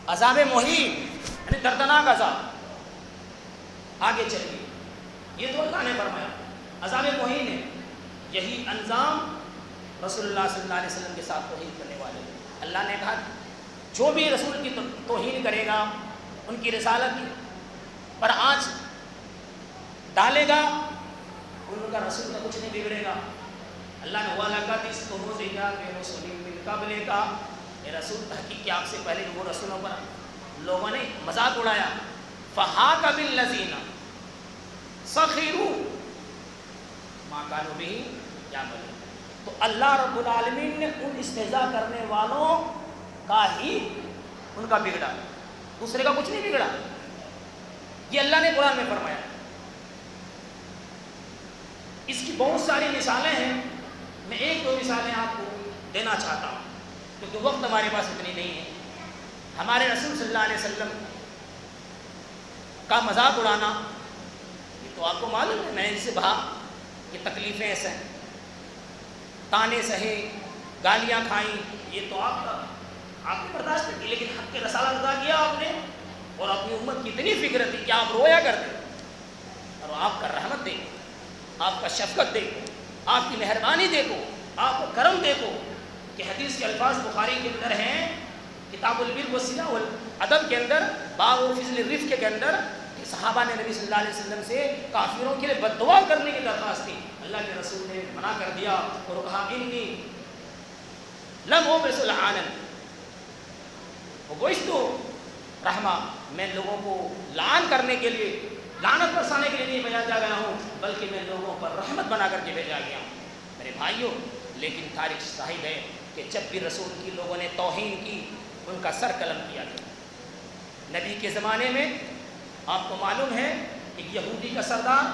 عذاب مہین یعنی دردناک عذاب آگے چلیے، یہ تو اللہ نے فرمایا عذاب مہین ہے، یہی انجام رسول اللہ صلی اللہ علیہ وسلم کے ساتھ توہین کرنے والے۔ اللہ نے کہا جو بھی رسول کی توہین کرے گا، ان کی رسالت پر آنچ ڈالے گا، ان کا رسول کا کچھ نہیں بگڑے گا۔ اللہ نے وَلَقَدِ اسْتُهْزِئَ بِرُسُلٍ مِّن قَبْلِكَ، اے رسول تحقیق کہ آپ سے پہلے وہ رسولوں پر لوگوں نے مذاق اڑایا۔ فَحَاقَ بِالَّذِينَ سَخِرُوا مَا كَانُوا بِهِ يَعْمَلُونَ، تو اللہ رب العالمین نے ان استہزاء کرنے والوں کا ہی ان کا بگڑا، دوسرے کا کچھ نہیں بگڑا۔ یہ اللہ نے قرآن میں فرمایا۔ اس کی بہت ساری مثالیں ہیں، میں ایک دو مثالیں آپ کو دینا چاہتا ہوں کیونکہ وقت ہمارے پاس اتنی نہیں ہے۔ ہمارے رسول صلی اللہ علیہ وسلم کا مذاق اڑانا یہ تو آپ کو معلوم ہے، میں ان سے بہا یہ تکلیفیں سہیں، تانے سہے، گالیاں کھائیں، یہ تو آپ نے برداشت کی، لیکن حق کے رسالت ادا کیا آپ نے، اور اپنی امت کی اتنی فکر تھی کہ آپ رویا کرتے، اور آپ کا رحمت دیکھو، آپ کا شفقت دیکھو، آپ کی مہربانی دیکھو، آپ کا کرم دیکھو کہ حدیث کے الفاظ بخاری کے اندر ہیں، کتاب البر والصلہ والادب کے اندر، باب فضل الرفق کے اندر، کہ صحابہ نے نبی صلی اللہ علیہ وسلم سے کافروں کے لیے بد دعا کرنے کی درخواست کی، اللہ کے رسول نے منع کر دیا اور کہا انی لم ابعث لعانا وبعثت رحمہ، میں لوگوں کو لعان کرنے کے لیے، لعنت برسانے کے لیے نہیں بھیجا گیا ہوں، بلکہ میں لوگوں پر رحمت بنا کر کے بھیجا گیا ہوں۔ میرے بھائیوں، لیکن تاریخ صاحب ہے کہ جب بھی رسول کی لوگوں نے توہین کی، ان کا سر قلم کیا گیا۔ نبی کے زمانے میں آپ کو معلوم ہے ایک یہودی کا سردار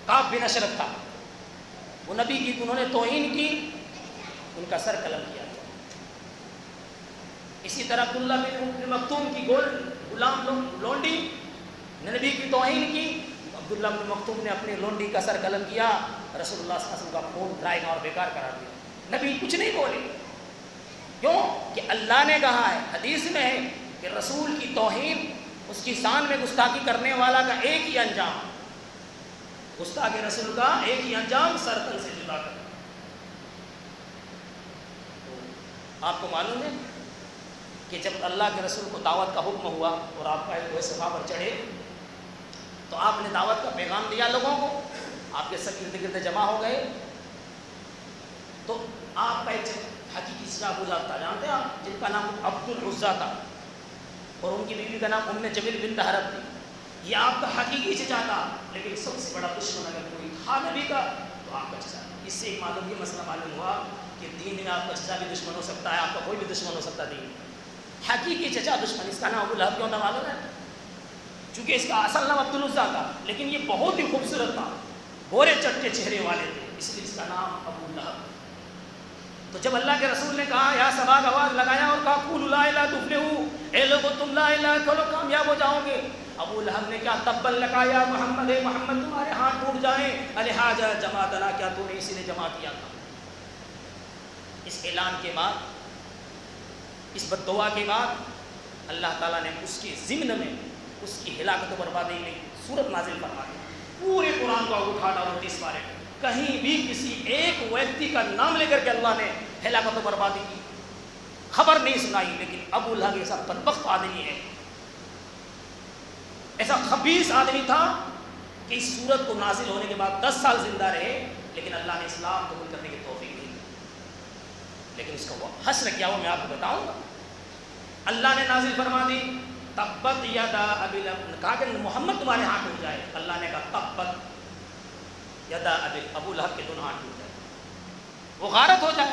کعب بن اشرف تھا، وہ نبی کی انہوں نے توہین کی، ان کا سر قلم کیا گیا۔ اسی طرح عبداللہ بن مکتوم کی غلام لونڈی نے نبی کی توہین کی، عبداللہ بن مکتوم نے اپنی لونڈی کا سر قلم کیا، رسول اللہ صلی اللہ علیہ وسلم کا خون ڈرائیگا اور بیکار قرار دیا، نبی کچھ نہیں بولے۔ کیوں کہ اللہ نے کہا ہے، حدیث میں ہے کہ رسول کی توہین، اس کی شان میں گستاخی کرنے والا کا ایک ہی انجام، گستاخ رسول کا ایک ہی انجام، سر تل سے جدا کر۔ تو آپ کو معلوم ہے کہ جب اللہ کے رسول کو دعوت کا حکم ہوا اور آپ کا ایک صفحہ پر چڑھے تو آپ نے دعوت کا پیغام دیا لوگوں کو، آپ کے سب ارد گرد جمع ہو گئے، تو آپ کا ایک حقیقی چچا ابو لہب تھا، جانتے ہیں آپ، جن کا نام عبد العزیٰ تھا، اور ان کی بیوی کا نام ام جمیل بنت حرب تھی۔ یہ آپ کا حقیقی چچا تھا، لیکن سب سے بڑا دشمن اگر کوئی تھا نبی کا تو آپ کا چچا تھا۔ اس سے ایک معلوم یہ مسئلہ معلوم ہوا کہ دین میں آپ کا چچا بھی دشمن ہو سکتا ہے، آپ کا کوئی بھی دشمن ہو سکتا ہے دین میں۔ حقیقی چچا دشمن، اس کا نام ابو لہب کیوں تھا معلوم ہے؟ چونکہ اس کا اصل نام عبد العزیٰ تھا، لیکن یہ بہت ہی خوبصورت تھا، گورے چٹے چہرے والے تھے، اس لیے اس کا نام ابو لہب۔ تو جب اللہ کے رسول نے کہا یا سبا کا آواز لگایا اور کہا قولوا لا الہ تفلحوا، اے لوگوں تم لا الہ کہو کامیاب ہو جاؤ گے، ابو لہب نے کیا تبا لک یا محمد، اے محمد تمہارے ہاتھ ٹوٹ جائیں، الہٰذا جمعتنا، کیا تو نے اسی نے جمع کیا تھا۔ اس اعلان کے بعد، اس بد دعا کے بعد اللہ تعالیٰ نے اس کے ضمن میں اس کی ہلاکت و بربادی میں سورت نازل فرما دی۔ پورے قرآن کو اٹھا ڈالو 30 پارے، کہیں بھی کسی ایک ویکتی کا نام لے کر کے اللہ نے ہلاکت و بربادی کی خبر نہیں سنائی، لیکن ابو لہب ایسا بدبخت آدمی ہے، ایسا خبیث آدمی تھا کہ اس سورت کو نازل ہونے کے بعد 10 سال زندہ رہے، لیکن اللہ نے اسلام قبول کرنے کی توفیق نہیں دی۔ لیکن اس کا وہ حشر کیا ہوا میں آپ کو بتاؤں گا۔ اللہ نے نازل فرما دی تبت یدا ابی لہب، کہا کہ محمد تمہارے ہاتھ ٹوٹ جائے، اللہ نے کہا تبت یدا ابو لہب کے دونوں ہاتھ ٹوٹ جائے، وہ غارت ہو جائے۔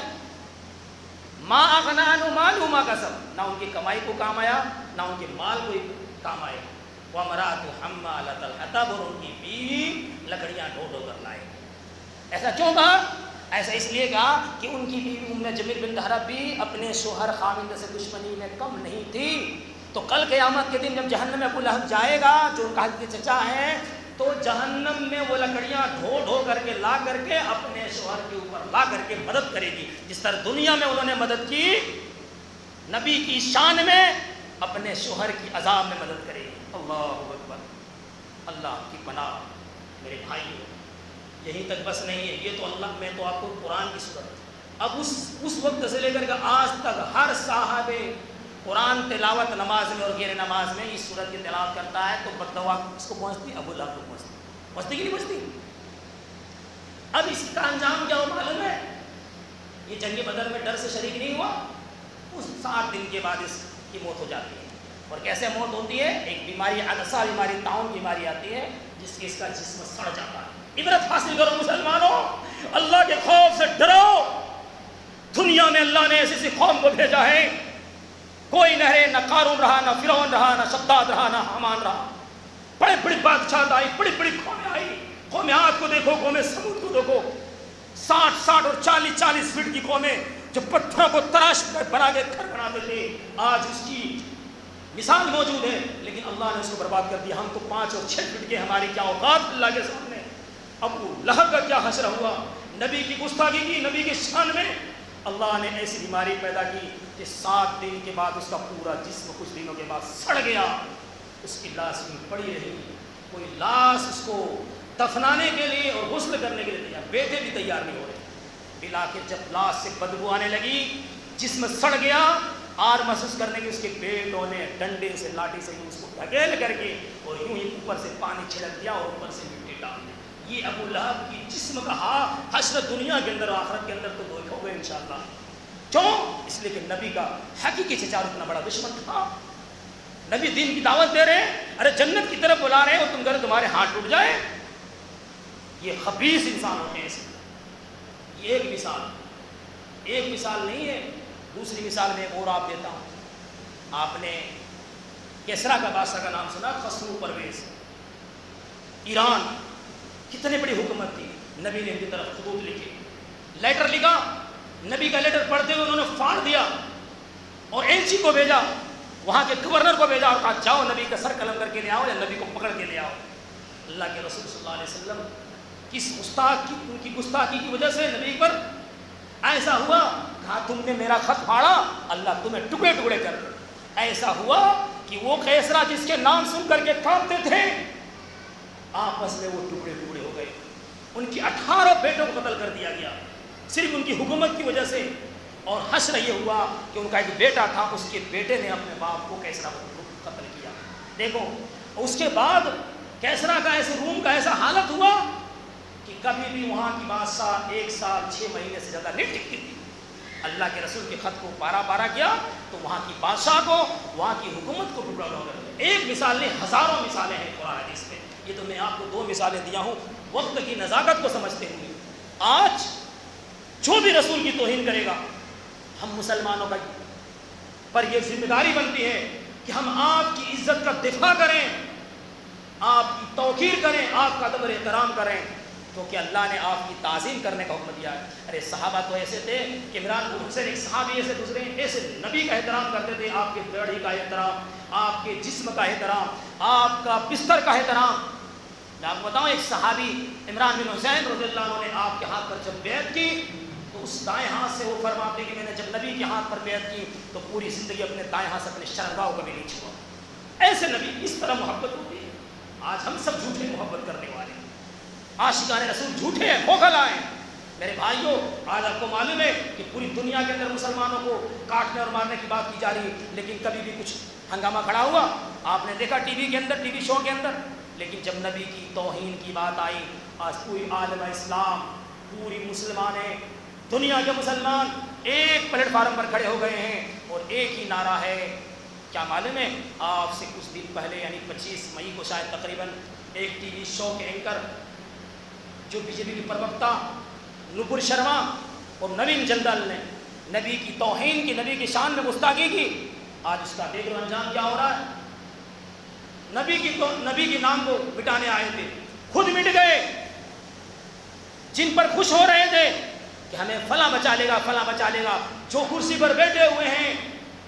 ما اغنی عنہ مالہ ما کسب، نہ ان کی کمائی کو کام آیا نہ ان کے مال کو کام آئے۔ وامرأتہ حمالۃ الحطب، اور ان کی بیوی لکڑیاں ڈھو ڈھو کر لائے۔ ایسا کیوں کہا؟ ایسا اس لیے کہا کہ ان کی بیوی ام جمیل بنت حرب بھی اپنے شوہر خاوند سے دشمنی میں کم نہیں تھی، تو کل قیامت کے دن جب جہنم میں ابو لہب جائے گا جو ان کا حقیقی چچا ہے، تو جہنم میں وہ لکڑیاں ڈھو ڈھو کر کے لا کر کے اپنے شوہر کے اوپر لا کر کے مدد کرے گی، جس طرح دنیا میں انہوں نے مدد کی نبی کی شان میں اپنے شوہر کی عذاب میں مدد کرے گی. اللہ اکبر. اللہ کی پناہ. میرے بھائیوں یہیں تک بس نہیں ہے, یہ تو اللہ, میں تو آپ کو قرآن کی صورت, اب اس وقت سے لے کر کے آج تک ہر صاحب قرآن تلاوت نماز میں اور غیر نماز میں اس صورت کی تلاوت کرتا ہے تو بددعا اس کو پہنچتی, ابو لہب کو پہنچتی کہ نہیں پہنچتی؟ اب اس کا انجام کیا ہو معلوم ہے؟ یہ جنگ بدر میں ڈر سے شریک نہیں ہوا, اس 7 دن کے بعد اس کی موت ہو جاتی ہے. اور کیسے موت ہوتی ہے؟ ایک بیماری, عدسہ بیماری, طاعون بیماری آتی ہے جس کی اس کا جسم سڑ جاتا ہے. عبرت حاصل کرو مسلمانوں, اللہ کے خوف سے ڈرو. دنیا میں اللہ نے ایسی قوم کو بھیجا ہے, کوئی نہ رہے, نہ قارون رہا, نہ فرعون رہا, نہ شداد رہا, نہ حامان رہا. بڑے بڑی بادشاہ آئی, بڑی بڑی قومیں آئی. قوم عاد کو دیکھو, قوم سمود کو دیکھو, 60 اور 40 فٹ کی قومیں جو پتھروں کو تراش بنا کے گھر بناتے تھے, آج اس کی مثال موجود ہے, لیکن اللہ نے اس کو برباد کر دیا. ہم تو 5 اور 6 فٹ کے, ہماری کیا اوقات اللہ کے سامنے. ابو لہب کا کیا حشر ہوا, نبی کی گستاخی کی, نبی کے شان میں اللہ نے ایسی بیماری پیدا کی کہ 7 دن کے بعد اس کا پورا جسم کچھ دنوں کے بعد سڑ گیا. اس کی لاش پڑی رہی, کوئی لاش اس کو دفنانے کے لیے اور غسل کرنے کے لیے تیار, بیٹے بھی تیار نہیں ہو رہے. بلاخر جب لاش سے بدبو آنے لگی, جسم سڑ گیا, آر محسوس کرنے کے اس کے بیٹوں نے ڈنڈے سے, لاٹھی سے اس کو دھکیل کر کے اور یوں ہی اوپر سے پانی چھڑک دیا اور اوپر سے مٹی ڈال دی. یہ ابو لہب کی جسم کا حشر دنیا کے اندر آخرت کے اندر تو دیکھو گے انشاءاللہ. کیوں؟ اس لیے کہ نبی کا حقیقی چچا اتنا بڑا دشمن تھا. نبی دین کی دعوت دے رہے ہیں, ارے جنت کی طرف بلا رہے ہیں, اور تم کہہ رہے تمہارے ہاتھ ٹوٹ جائے. یہ خبیث انسان ہوتے ہیں. یہ ایک مثال نہیں ہے. دوسری مثال میں ایک اور آپ دیتا ہوں. آپ نے کیسرا کا بادشاہ کا نام سنا, خسرو پرویز, ایران. کتنے بڑی حکومت تھی. نبی نے ان کی طرف خطوط لکھے, لیٹر لکھا. نبی کا لیٹر پڑھتے ہوئے انہوں نے پھاڑ دیا اور ایلچی کو بھیجا, وہاں کے گورنر کو بھیجا اور کہا جاؤ نبی کا سر قلم کر کے لے آؤ یا نبی کو پکڑ کے لے آؤ. اللہ کے رسول صلی اللہ علیہ وسلم کس ان کی گستاخی کی وجہ سے نبی پر ایسا ہوا, کہا تم نے میرا خط پھاڑا, اللہ تمہیں ٹکڑے ٹکڑے کر دے. ایسا ہوا کہ وہ کیسرا جس کے نام سن کر کے کانپتے تھے, آپس میں وہ ٹکڑے ٹکڑے ہو گئے. ان کی 18 بیٹوں کو قتل کر دیا گیا صرف ان کی حکومت کی وجہ سے. اور حشر یہ ہوا کہ ان کا ایک بیٹا تھا, اس کے بیٹے نے اپنے باپ کو کیسرا کو قتل کیا. دیکھو اس کے بعد کیسرا کا ایسے روم کا ایسا حالت ہوا کہ کبھی بھی وہاں کی بادشاہ 1 سال 6 مہینے سے زیادہ نہیں ٹکتی تھی. اللہ کے رسول کے خط کو پارا کیا تو وہاں کی بادشاہ کو, وہاں کی حکومت کو ٹکڑا ٹکڑا کر دیا. ایک مثال نہیں, ہزاروں مثالیں ہیں قرآن حدیث میں. یہ تو میں آپ کو 2 مثالیں دیا ہوں وقت کی نزاکت کو سمجھتے ہوئے. آج جو بھی رسول کی توہین کرے گا, ہم مسلمانوں کا پر یہ ذمہ داری بنتی ہے کہ ہم آپ کی عزت کا دفاع کریں, آپ کی توقیر کریں, آپ کا ادب اور احترام کریں, کیونکہ اللہ نے آپ کی تعظیم کرنے کا حکم دیا ہے. ارے صحابہ تو ایسے تھے کہ عمران بن حسین ایک صحابی ایسے دوسرے ایسے نبی کا احترام کرتے تھے, آپ کے داڑھی کا احترام, آپ کے جسم کا احترام, آپ کا بستر کا احترام. میں آپ کو بتاؤں, ایک صحابی عمران بن حسین رضی اللہ عنہ نے آپ کے ہاتھ پر جب بیعت کی تو اس دائیں ہاتھ سے وہ فرماتے کہ میں نے جب نبی کے ہاتھ پر بیعت کی تو پوری زندگی اپنے دائیں ہاتھ سے اپنے شرمگاہ کو کبھی نہیں چھوا. ایسے نبی, اس طرح محبت ہوتی ہے. آج ہم سب جھوٹے محبت کرنے والے ہیں, عاشقان رسول جھوٹے ہیں, کھوکھلا ہیں. میرے بھائیوں, آج آپ کو معلوم ہے کہ پوری دنیا کے اندر مسلمانوں کو کاٹنے اور مارنے کی بات کی جا رہی ہے, لیکن کبھی بھی کچھ ہنگامہ کھڑا ہوا آپ نے دیکھا ٹی وی کے اندر, ٹی وی شو کے اندر. لیکن جب نبی کی توہین کی بات آئی, آج پوری عالم اسلام, پوری مسلمانیں, دنیا کے مسلمان ایک پلیٹ فارم پر کھڑے ہو گئے ہیں اور ایک ہی نعرہ ہے. کیا معلوم ہے, آپ سے کچھ دن پہلے یعنی 25 مئی کو شاید تقریباً ایک ٹی وی شو کے اینکر جو بی جے پی کی پروکتا نپور شرما اور نوین جندل نے نبی کی توہین کی, نبی کی شان میں گستاخی کی. آج اس کا دیکھ لو انجام کیا ہو رہا ہے. نبی کے نام کو مٹانے آئے تھے, خود مٹ گئے. جن پر خوش ہو رہے تھے کہ ہمیں فلاں بچا لے گا, فلاں بچا لے گا, جو کرسی پر بیٹھے ہوئے ہیں,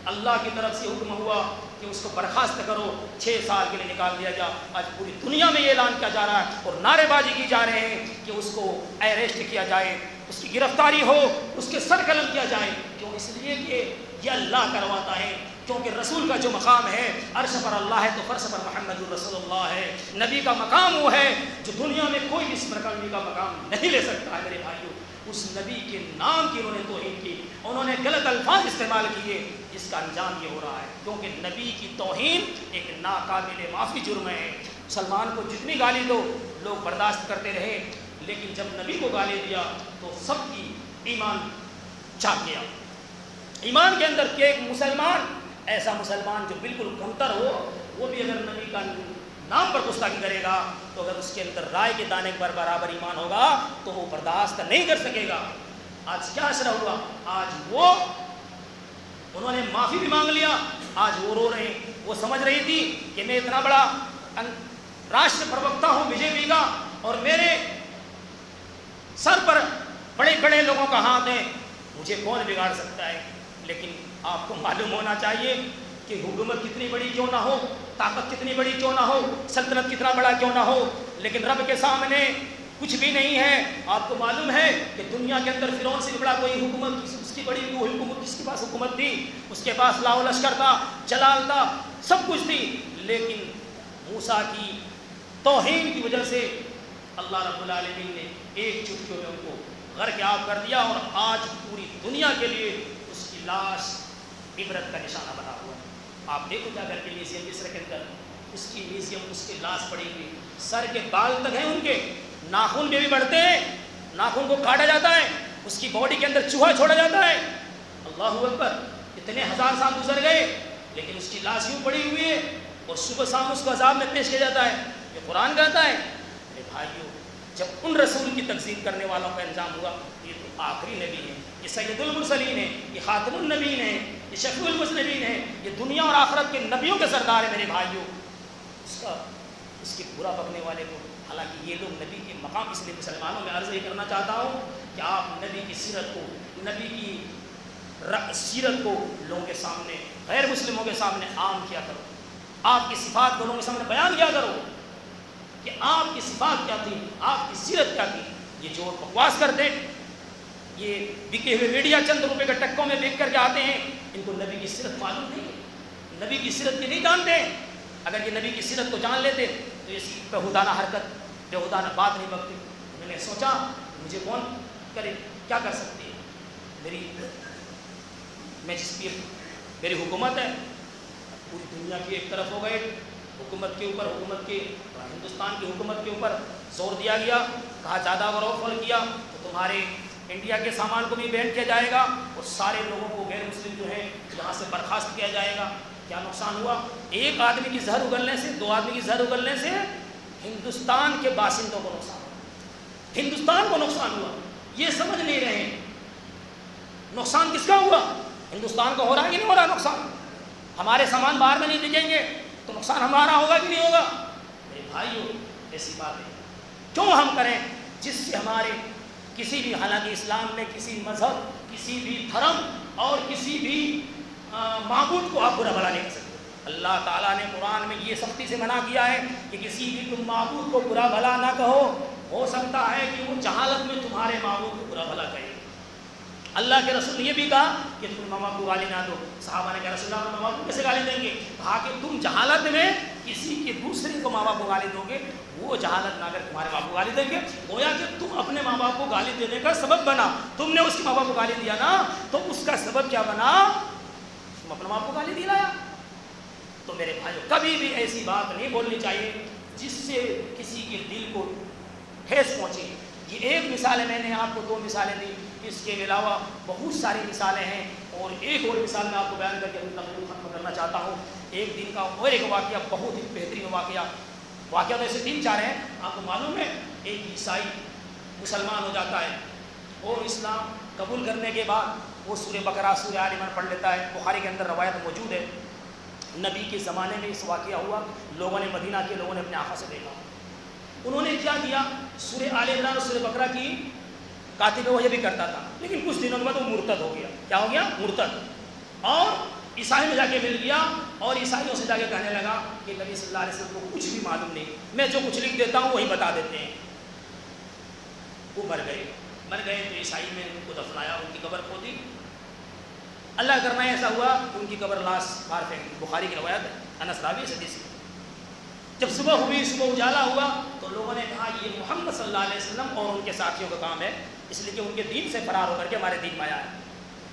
اللہ کی طرف سے حکم ہوا کہ اس کو برخاست کرو, 6 سال کے لیے نکال دیا گیا. آج پوری دنیا میں یہ اعلان کیا جا رہا ہے اور نعرے بازی کی جا رہے ہیں کہ اس کو اریسٹ کیا جائے, اس کی گرفتاری ہو, اس کے سر قلم کیا جائے. کیوں؟ اس لیے کہ یہ اللہ کرواتا ہے، کیونکہ رسول کا جو مقام ہے عرش پر اللہ ہے تو فرش پر محمد الرسول اللہ ہے۔ نبی کا مقام وہ ہے جو دنیا میں کوئی اس پرکار نبی کا مقام نہیں لے سکتا ہے میرے بھائیوں۔ اس نبی کے نام کی انہوں نے توہین کی، انہوں نے غلط الفاظ استعمال کیے، جس کا انجام یہ ہو رہا ہے، کیونکہ نبی کی توہین ایک ناقابل معافی جرم ہے۔ مسلمان کو جتنی گالی دو لوگ برداشت کرتے رہے، لیکن جب نبی کو گالی دیا تو سب کی ایمان جھاگ گیا۔ ایمان کے اندر کہ ایک مسلمان، ایسا مسلمان جو بالکل کمتر ہو، وہ بھی اگر نبی کا نام پر گستاخی کرے گا تو اگر اس کے اندر رائے کے دانے پر برابر ایمان ہوگا تو وہ برداشت نہیں کر سکے گا۔ آج کیا اثر ہوا؟ آج وہ انہوں نے معافی بھی مانگ لیا، آج وہ رو رہے ہیں۔ وہ سمجھ رہی تھی کہ میں اتنا بڑا راشٹر پروکتا ہوں بی جے پی کا، اور میرے سر پر بڑے بڑے لوگوں کا ہاتھ ہے، مجھے کون بگاڑ سکتا ہے۔ لیکن آپ کو معلوم ہونا چاہیے کہ حکومت کتنی بڑی کیوں نہ ہو، طاقت کتنی بڑی کیوں نہ ہو، سلطنت کتنا بڑا کیوں نہ ہو، لیکن رب کے سامنے کچھ بھی نہیں ہے۔ آپ کو معلوم ہے کہ دنیا کے اندر فرعون سے بڑا کوئی حکومت، اس کی بڑی کوئی حکومت، جس کے پاس حکومت تھی، اس کے پاس لاؤ لشکر تھا، جلال تھا، سب کچھ تھی، لیکن موسیٰ کی توہین کی وجہ سے اللہ رب العالمین نے ایک چٹکیوں میں ان کو غرق آب کر دیا، اور آج پوری دنیا کے لیے اس کی لاش عبرت کا نشانہ بنا ہوا ہے۔ آپ دیکھو کیا کر کے میوزیم مصر کے اندر اس کی میوزیم، اس کی لاش پڑی ہوئی، سر کے بال تک ہیں ان کے، ناخن میں بھی بڑھتے ہیں، ناخن کو کاٹا جاتا ہے، اس کی باڈی کے اندر چوہا چھوڑا جاتا ہے۔ اللہ اکبر، اتنے ہزار سال گزر گئے لیکن اس کی لاش یوں پڑی ہوئی ہے، اور صبح شام اس کو عذاب میں پیش کیا جاتا ہے۔ یہ قرآن کہتا ہے۔ میرے بھائیوں، جب ان رسول کی تکذیب کرنے والوں کا انجام ہوا، یہ تو آخری نبی ہے، یہ سید المرسلین ہے، یہ خاتم النبیین ہے، یہ شفیع المذنبین ہے، یہ دنیا اور آخرت کے نبیوں کے سردار ہے میرے بھائیوں۔ اس کے برا بکنے والے کو، حالانکہ یہ لوگ نبی کے مقام، اس لیے مسلمانوں میں عرض یہ کرنا چاہتا ہوں کہ آپ نبی کی سیرت کو، نبی کی سیرت کو لوگوں کے سامنے، غیر مسلموں کے سامنے عام کیا کرو، آپ کی صفات کو لوگوں کے سامنے بیان کیا کرو کہ آپ کی صفات کیا تھی، آپ کی سیرت کیا تھی۔ یہ جو بکواس کرتے، یہ بکے ہوئے میڈیا چند روپے کے ٹکوں میں بیچ کر کے آتے ہیں، ان کو نبی کی سیرت معلوم نہیں ہے، نبی کی سیرت یہ نہیں جانتے۔ اگر یہ نبی کی سیرت کو جان لیتے تو یہ بےہودانہ حرکت، بےہودانہ بات نہیں بکتے۔ انہوں نے سوچا مجھے کون کرے، کیا کر سکتی ہے، میں جس کی میری حکومت ہے، پوری دنیا کی ایک طرف ہو گئے، حکومت کے اوپر، حکومت کے ہندوستان کی حکومت کے اوپر زور دیا گیا، کہا زیادہ غور فول کیا تو تمہارے انڈیا کے سامان کو بھی بین کیا جائے گا، اور سارے لوگوں کو غیر مسلم جو ہیں یہاں سے برخاست کیا جائے گا۔ کیا نقصان ہوا؟ ایک آدمی کی زہر اگلنے سے، دو آدمی کی زہر اگلنے سے ہندوستان کے باشندوں کو نقصان ہوا، ہندوستان کو نقصان ہوا۔ یہ سمجھ نہیں رہے ہیں نقصان کس کا ہوا، ہندوستان کو ہو رہا ہے کہ نہیں ہو رہا نقصان؟ ہمارے سامان باہر میں نہیں دکھیں گے تو نقصان ہمارا ہوگا کہ نہیں ہوگا؟ میرے بھائیو، ایسی بات ہے کیوں ہم کریں جس سے ہمارے کسی بھی، حالانکہ اسلام میں کسی مذہب، کسی بھی دھرم اور کسی بھی معبود کو آپ برا بھلا نہیں کر سکتے۔ اللہ تعالیٰ نے قرآن میں یہ سختی سے منع کیا ہے کہ کسی بھی تم معبود کو برا بھلا نہ کہو، ہو سکتا ہے کہ وہ جہالت میں تمہارے معبود کو برا بھلا کہے۔ اللہ کے رسول نے یہ بھی کہا کہ تم ماما کو گالی نہ دو۔ صحابہ نے کہا رسول اللہ ماما کو کیسے گالی دیں گے؟ کہا کہ تم جہالت میں کسی کے دوسرے کو ماں باپ کو گالی دو گے، وہ جہالت نہ کر تمہارے باپ کو گالی دیں گے۔ گویا کہ تم اپنے ماں باپ کو گالی دینے کا سبب بنا، تم نے اس کے ماں باپ کو گالی دیا نا، تو اس کا سبب کیا بنا؟ تم اپنے ماں باپ کو گالی دلایا۔ تو میرے بھائیو، کبھی بھی ایسی بات نہیں بولنی چاہیے جس سے کسی کے دل کو ٹھیس پہنچے۔ یہ ایک مثال ہے، میں نے آپ کو دو مثالیں دی، اس کے علاوہ بہت ساری مثالیں ہیں، اور ایک اور مثال میں آپ کو بیان کر کے اپنی تقریر ختم کرنا چاہتا ہوں۔ ایک دن کا اور ایک واقعہ، بہت ہی بہترین واقعہ تو ایسے 3-4 ہیں۔ آپ کو معلوم ہے ایک عیسائی مسلمان ہو جاتا ہے اور اسلام قبول کرنے کے بعد وہ سورہ بقرہ، سورہ آل عمران پڑھ لیتا ہے۔ بخاری کے اندر روایت موجود ہے، نبی کے زمانے میں اس واقعہ ہوا، لوگوں نے، مدینہ کے لوگوں نے اپنے آنکھوں سے دیکھا۔ انہوں نے کیا کیا؟ سورہ آل عمران اور سورہ بقرہ کی کاتب وہ یہ بھی کرتا تھا، لیکن کچھ دنوں کے بعد وہ مرتد ہو گیا۔ کیا ہو گیا؟ مرتد۔ اور عیسائی میں جا کے مل گیا، اور عیسائیوں سے جا کے کہنے لگا کہ نبی صلی اللہ علیہ وسلم کو کچھ بھی معلوم نہیں، میں جو کچھ لکھ دیتا ہوں وہی بتا دیتے ہیں۔ وہ مر گئے تو عیسائی میں ان کو دفنایا، ان کی قبر کھودی، اللہ کرنا ایسا ہوا کہ ان کی قبر لاش باہر پھینک دی. بخاری کی روایت ہے، انس راوی اس حدیث کی. جب صبح ہوئی، صبح اجالا ہوا تو لوگوں نے کہا یہ محمد صلی اللہ علیہ وسلم اور ان کے ساتھیوں کا کام ہے، اس لیے کہ ان کے دین سے فرار ہو کر کے ہمارے دین میں آیا ہے.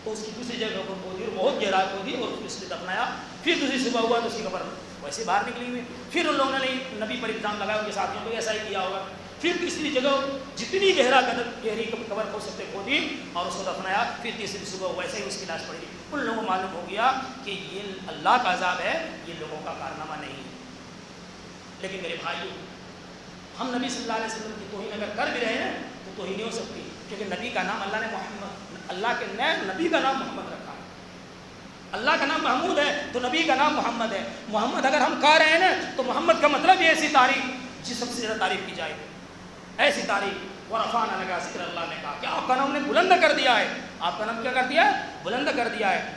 تو اس کی دوسری جگہ پر کھودی اور بہت گہرا کھودی اور اس نے دفنایا. پھر دوسری صبح ہوا تو اس کی قبر ویسے باہر نکلی ہوئی. پھر ان لوگوں نے نبی پر الزام لگایا ان کے ساتھیوں کو ایسا ہی کیا ہوگا. پھر تیسری جگہ جتنی گہری قبر کھود سکتے کھودی اور اس کو دفنایا. پھر تیسری صبح ویسے ہی اس کی لاش پڑی. ان لوگوں کو معلوم ہو گیا کہ یہ اللہ کا عذاب ہے، یہ لوگوں کا کارنامہ نہیں ہے. لیکن میرے بھائیو، ہم نبی صلی اللہ علیہ وسلم کی توہین اگر کر بھی رہے ہیں تو توہین نہیں ہو سکتی، کیونکہ نبی کا نام اللہ نے اللہ کے نبی کا نام محمد رکھا ہے. اللہ کا نام محمود ہے تو نبی کا نام محمد ہے. محمد اگر ہم کہہ رہے ہیں نا تو محمد کا مطلب یہ ایسی تعریف جس سب سے زیادہ تعریف کی جائے، ایسی تعریف. ورفعنا لک ذکر، اللہ نے کہا کہ آپ کا نام نے بلند کر دیا ہے. آپ کا نام کیا کر دیا ہے؟ بلند کر دیا ہے.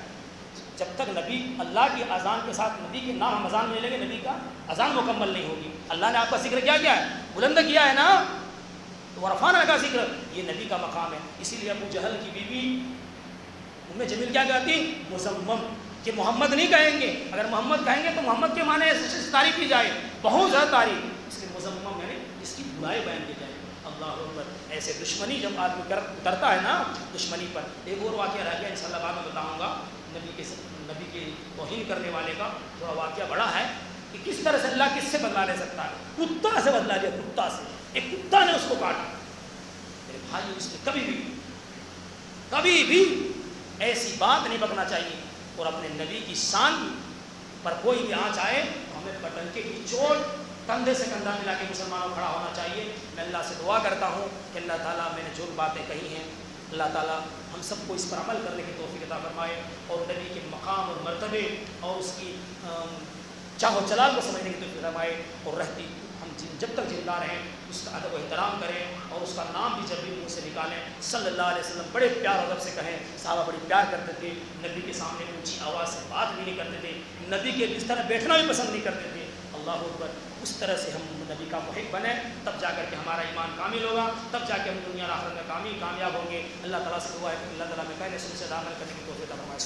جب تک نبی اللہ کی اذان کے ساتھ نبی کے نام ہم اذان میں لیں گے، نبی کا اذان مکمل نہیں ہوگی. اللہ نے آپ کا ذکر کیا ہے؟ بلند کیا ہے نا. تو ورفعنا لک ذکر یہ نبی کا مقام ہے. اسی لیے ابو جہل کی بیوی ام جمیل کیا کہتی؟ مزمم، کہ محمد نہیں کہیں گے. اگر محمد کہیں گے تو محمد کے معنی ایسے تعریف کی جائے، بہت زیادہ تعریف. اس لیے مزمم یعنی اس کی برائی بیان کی جائے. اللہ اکبر. ایسے دشمنی جب آدمی کرتا ہے نا دشمنی پر. ایک اور واقعہ رہ گیا، انشاءاللہ بعد میں بتاؤں گا. نبی کے توہین کرنے والے کا تھوڑا واقعہ بڑا ہے کہ کس طرح سے اللہ کس سے بدلا لے سکتا ہے. کتا سے بدلا لیا، کتا سے. ایک کتا نے اس کو کاٹا. میرے بھائی، اس نے کبھی بھی ایسی بات نہیں بکنا چاہیے. اور اپنے نبی کی شان پر کوئی بھی آنچ آئے تو ہمیں پٹنکے کی چوٹ کندھے سے کندھا ملا کے مسلمانوں کھڑا ہونا چاہیے. میں اللہ سے دعا کرتا ہوں کہ اللہ تعالیٰ میں نے جو باتیں کہی ہیں، اللہ تعالیٰ ہم سب کو اس پر عمل کرنے کی توفیق عطا فرمائے اور نبی کے مقام اور مرتبے اور اس کی چاہ و چلال کو سمجھنے کی توفیق فرمائے. اور رہتی ہم جب تک زندہ رہیں اس کا ادب و احترام کریں اور اس کا نام بھی جب بھی منہ سے نکالیں صلی اللہ علیہ وسلم بڑے پیار ادب سے کہیں. صحابہ بڑی پیار کرتے تھے، نبی کے سامنے اونچی آواز سے بات بھی نہیں کرتے تھے، نبی کے بستر بیٹھنا بھی پسند نہیں کرتے تھے. اللہ اکبر. اس طرح سے ہم نبی کا محب بنیں، تب جا کر کے ہمارا ایمان کامل ہوگا، تب جا کے ہم دنیا اور آخرت میں کامیاب ہوں گے. اللہ تعالیٰ سے دعا ہے کہ اللہ تعالیٰ میں کہنے سے عمل کرنے کی توفیق عطا فرمائے.